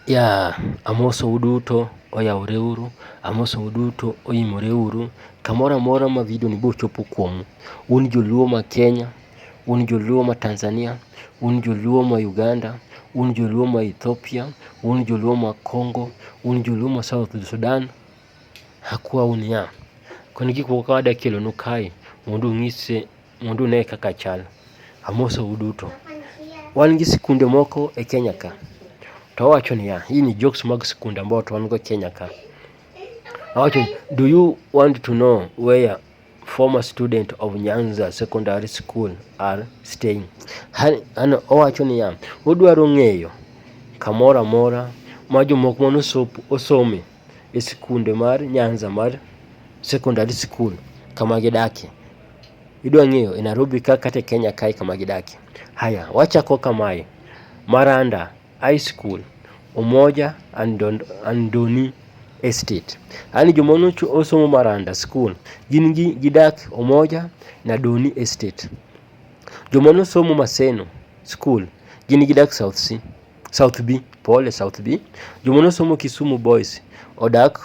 Ya, amoso uduto, oyawore uru, amoso uduto, oimore uru, kamora mora ma video ni bo chopo kuomu. Un joluo ma Kenya, un joluo ma Tanzania, un joluo ma Uganda, un joluo ma Ethiopia, un joluo ma Congo, un joluo ma South Sudan. Hakwa un ya. Koni gik moko wada kelo no kai, mondo ne kaka chal. Amoso uduto. Wan gi sikunde moko e Kenya ka. To wacho ni ya, hii ni jokes mag sikunde ambao to wan go Kenya ka. Wacho, do you want to know where former student of Nyanza Secondary School are staying? Ano wacho ni ya, udwaro ng'eyo kamora mora ma jomoko osome e sikunde mar Nyanza mar Secondary School kama gidake. Idwa ng'eyo e Nairobi ka kata Kenya kai kama gidake. Haya, wachako kamae. Maranda High School, Umoja Andoni Estate. Ani jomono osomo Maranda School, gin gidak Umoja na Doni Estate. Jomono somo Maseno School, gin gidak South B. Jomono somo Kisumu Boys, odak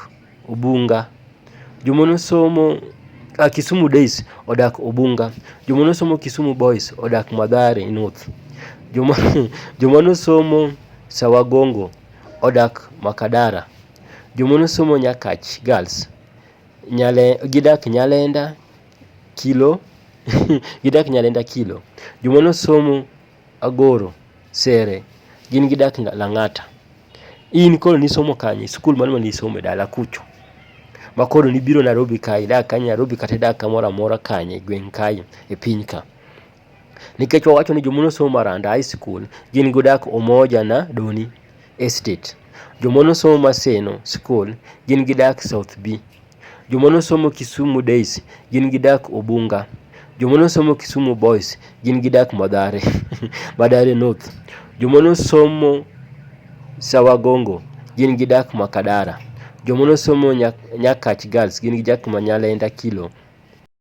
Ubunga. Jomono somo Kisumu Days, odak Ubunga. Jomono somo Kisumu Boys, odak Mathare North. Jomono somo Sawagongo, odak Makadara. Jomono somo Nyakach Girls, gidak Nyalenda Kilo. Gidak Nyalenda Kilo. Jomono somo Agoro Sere, gin gidak Lang'ata. In koro nisomo kanye, skul mano nisomo dala kucho. Makoro nibiro Nairobi kai, dak kanye Nairobi kata dak kamora mora kanye gweng' kai e piny ka. Nikech wacho ni jomono somo Maranda High School, gin godak Umoja na Doni Estate. Jomono somo Maseno School, gin gidak South B. Jomono somo Kisumu Days, gin gidak Ubunga. Jomono somo Kisumu Boys, gin gidak Mathare Mathare North. Jomono somo Sawagongo, gin gidak Makadara. Jomono somo Nyakach Girls, gin gidak Nyalenda Kilo.